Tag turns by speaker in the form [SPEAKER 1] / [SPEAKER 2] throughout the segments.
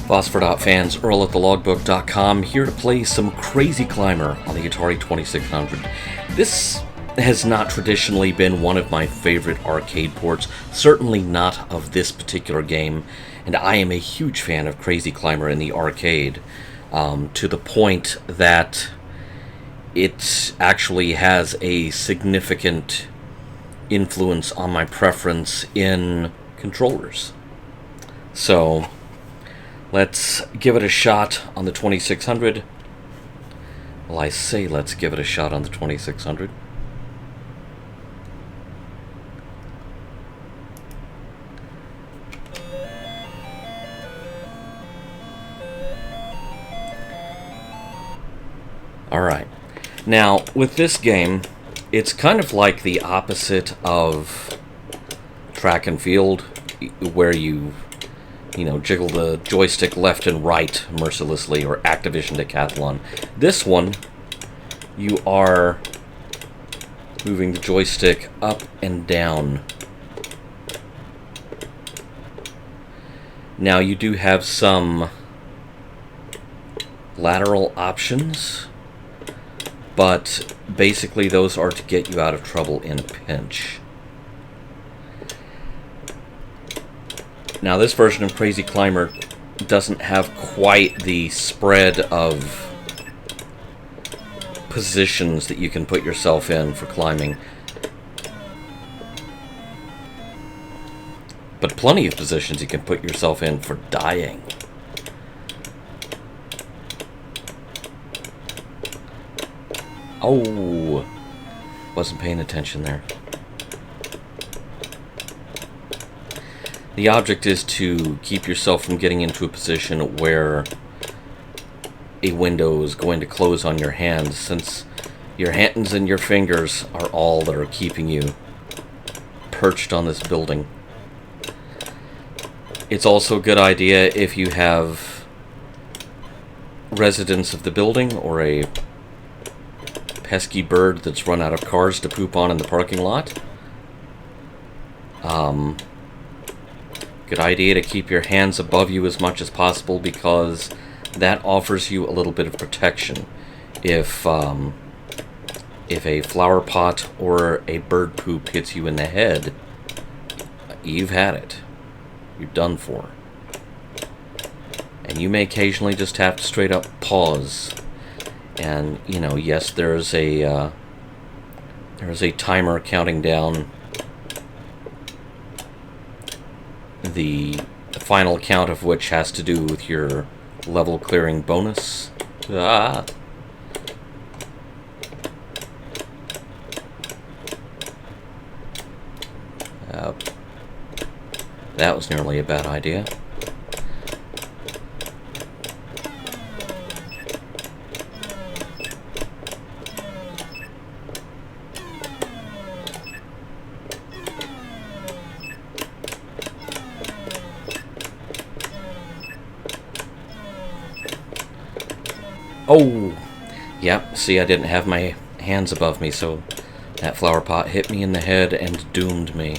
[SPEAKER 1] Phosphor Dot fans, Earl at thelogbook.com, here to play some Crazy Climber on the Atari 2600. This has not traditionally been one of my favorite arcade ports, certainly not of this particular game, and I am a huge fan of Crazy Climber in the arcade, to the point that it actually has a significant influence on my preference in controllers. So let's give it a shot on the 2600. Well, I say let's give it a shot on the 2600. Alright. Now, with this game, it's kind of like the opposite of track and field, where you jiggle the joystick left and right mercilessly, or Activision Decathlon. This one, you are moving the joystick up and down. Now, you do have some lateral options, but basically those are to get you out of trouble in a pinch. Now, this version of Crazy Climber doesn't have quite the spread of positions that you can put yourself in for climbing, but plenty of positions you can put yourself in for dying. Oh, wasn't paying attention there. The object is to keep yourself from getting into a position where a window is going to close on your hands, since your hands and your fingers are all that are keeping you perched on this building. It's also a good idea if you have residents of the building or a pesky bird that's run out of cars to poop on in the parking lot. Good idea to keep your hands above you as much as possible, because that offers you a little bit of protection. If a flower pot or a bird poop hits you in the head, you've had it. You're done for. And you may occasionally just have to straight up pause. And, yes, there's a timer counting down. The final count of which has to do with your level clearing bonus. That was nearly a bad idea. Oh! Yep, see, I didn't have my hands above me, so that flower pot hit me in the head and doomed me.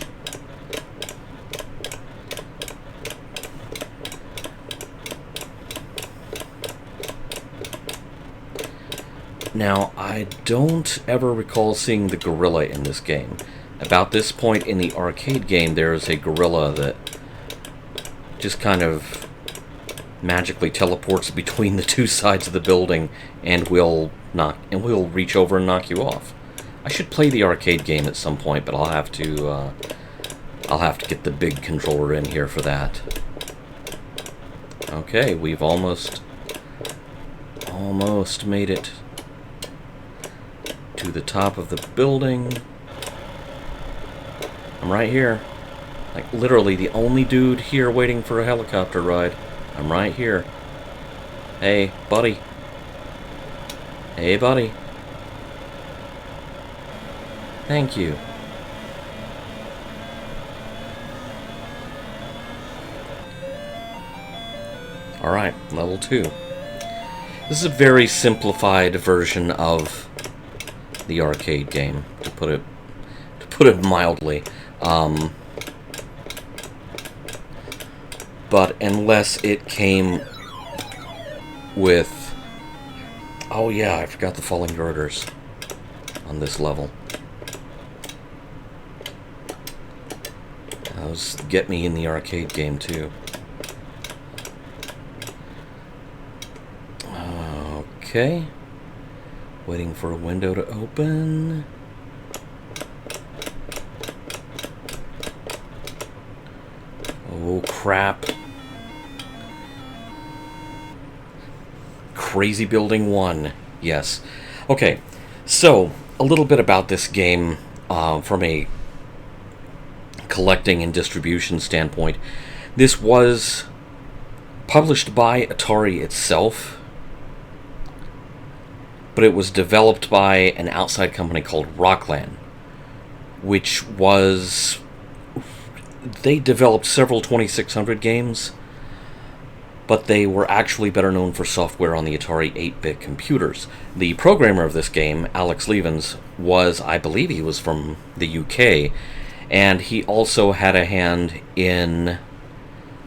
[SPEAKER 1] Now, I don't ever recall seeing the gorilla in this game. About this point in the arcade game, there is a gorilla that just kind of magically teleports between the two sides of the building and will reach over and knock you off. I should play the arcade game at some point, but I'll have to get the big controller in here for that. Okay, we've almost made it to the top of the building. I'm right here. Like, literally the only dude here waiting for a helicopter ride. I'm right here. Hey, buddy. Hey, buddy. Thank you. Alright, level 2. This is a very simplified version of the arcade game, to put it mildly. But unless it came with... Oh yeah, I forgot the falling girders on this level. Those get me in the arcade game too. Okay. Waiting for a window to open. Oh crap. Crazy Building 1. Yes. Okay, so a little bit about this game from a collecting and distribution standpoint. This was published by Atari itself, but it was developed by an outside company called Rockland, which was... They developed several 2600 games, but they were actually better known for software on the Atari 8-bit computers. The programmer of this game, Alex Levens, was, I believe he was from the UK, and he also had a hand in,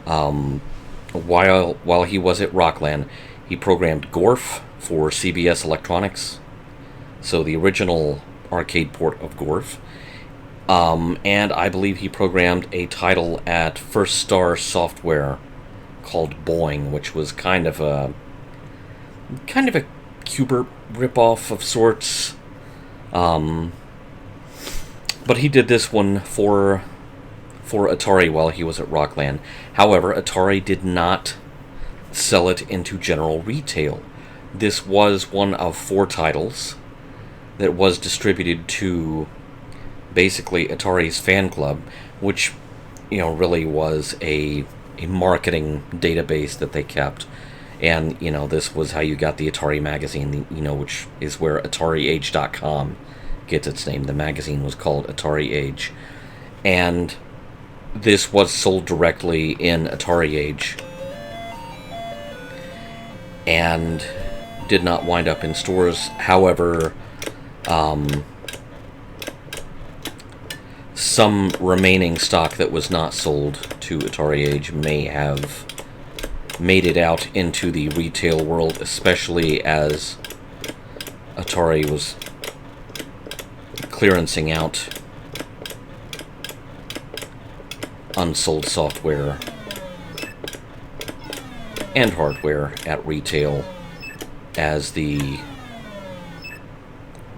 [SPEAKER 1] while he was at Rockland, he programmed Gorf for CBS Electronics, so the original arcade port of Gorf. And I believe he programmed a title at First Star Software called Boing, which was kind of a Qbert ripoff of sorts. But he did this one for Atari while he was at Rockland. However, Atari did not sell it into general retail. This was one of 4 titles that was distributed to basically Atari's fan club, which, really was a marketing database that they kept. And, this was how you got the Atari magazine, which is where AtariAge.com gets its name. The magazine was called Atari Age. And this was sold directly in Atari Age and did not wind up in stores. However, some remaining stock that was not sold to Atari Age may have made it out into the retail world, especially as Atari was clearancing out unsold software and hardware at retail, as the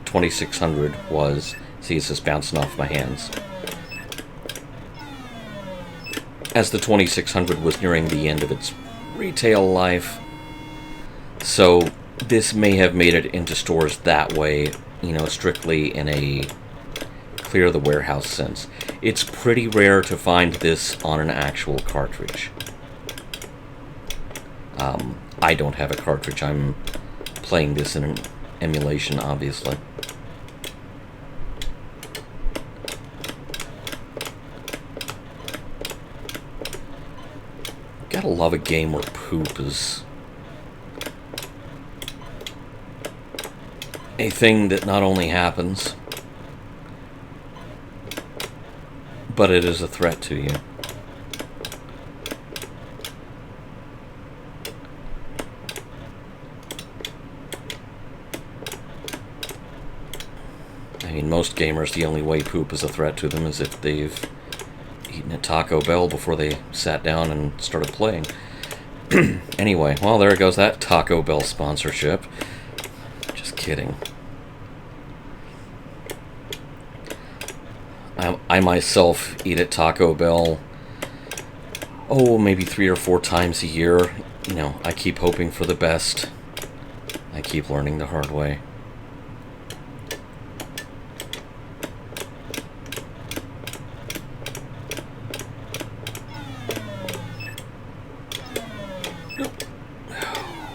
[SPEAKER 1] 2600 was... See, it's just bouncing off my hands. As the 2600 was nearing the end of its retail life. So this may have made it into stores that way, strictly in a clear the warehouse sense. It's pretty rare to find this on an actual cartridge. I don't have a cartridge. I'm playing this in an emulation, obviously. Gotta love a game where poop is a thing that not only happens, but it is a threat to you. I mean, most gamers, the only way poop is a threat to them is if they've eaten at Taco Bell before they sat down and started playing. Anyway, well, there goes that Taco Bell sponsorship. Just kidding. I myself eat at Taco Bell, maybe 3 or 4 times a year. I keep hoping for the best. I keep learning the hard way.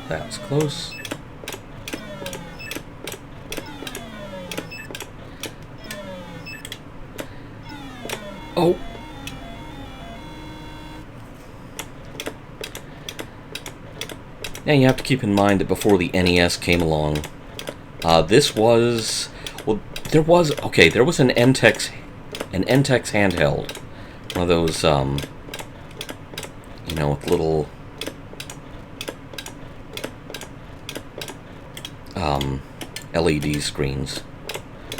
[SPEAKER 1] That was close. Oh. Now you have to keep in mind that before the NES came along, this was... Well, there was an NTEX handheld. One of those, with little LED screens.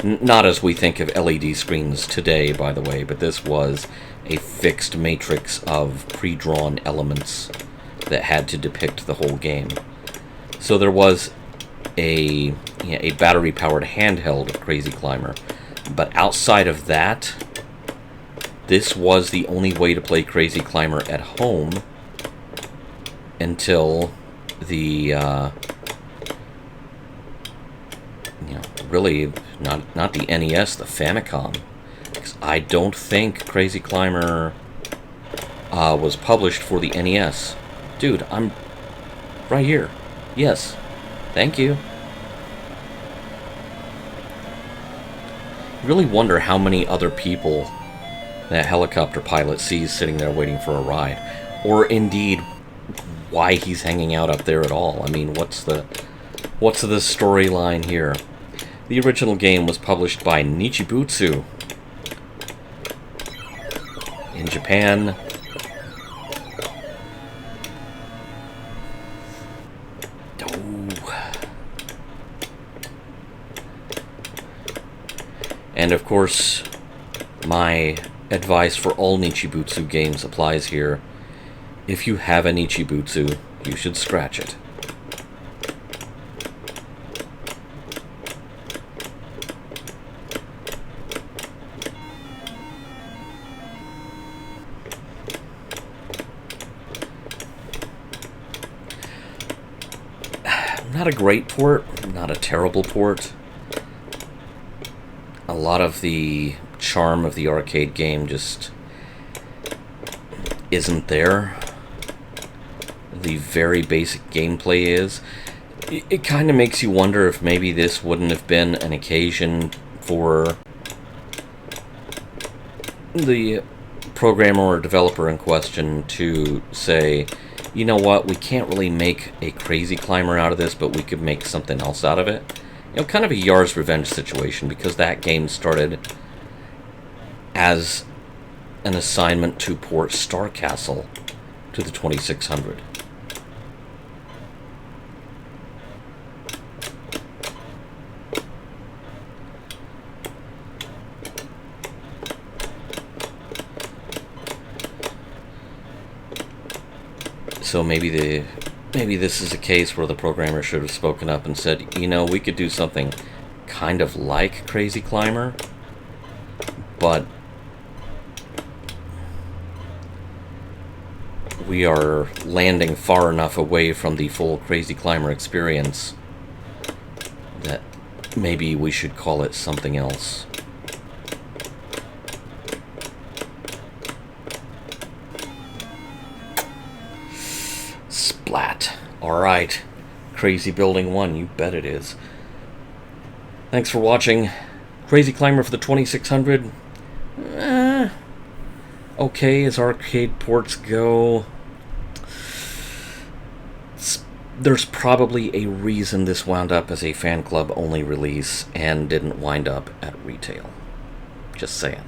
[SPEAKER 1] Not as we think of LED screens today, by the way, but this was a fixed matrix of pre-drawn elements that had to depict the whole game. So there was a battery-powered handheld of Crazy Climber, but outside of that, this was the only way to play Crazy Climber at home until the really not the NES, the Famicom. Because I don't think Crazy Climber was published for the NES. Dude, I'm right here. Yes. Thank you. Really wonder how many other people that helicopter pilot sees sitting there waiting for a ride. Or indeed, why he's hanging out up there at all. I mean, what's the storyline here? The original game was published by Nichibutsu in Japan. And of course, my advice for all Nichibutsu games applies here. If you have a Nichibutsu, you should scratch it. Not a great port, not a terrible port. A lot of the charm of the arcade game just isn't there. The very basic gameplay is. It kind of makes you wonder if maybe this wouldn't have been an occasion for the programmer or developer in question to say, you know what, we can't really make a Crazy Climber out of this, but we could make something else out of it. You know, kind of a Yar's Revenge situation, because that game started as an assignment to port Star Castle to the 2600. So maybe this is a case where the programmer should have spoken up and said, you know, we could do something kind of like Crazy Climber, but we are landing far enough away from the full Crazy Climber experience that maybe we should call it something else. Splat. Alright. Crazy Building 1, you bet it is. Thanks for watching. Crazy Climber for the 2600. Okay, as arcade ports go. There's probably a reason this wound up as a fan club only release and didn't wind up at retail. Just saying.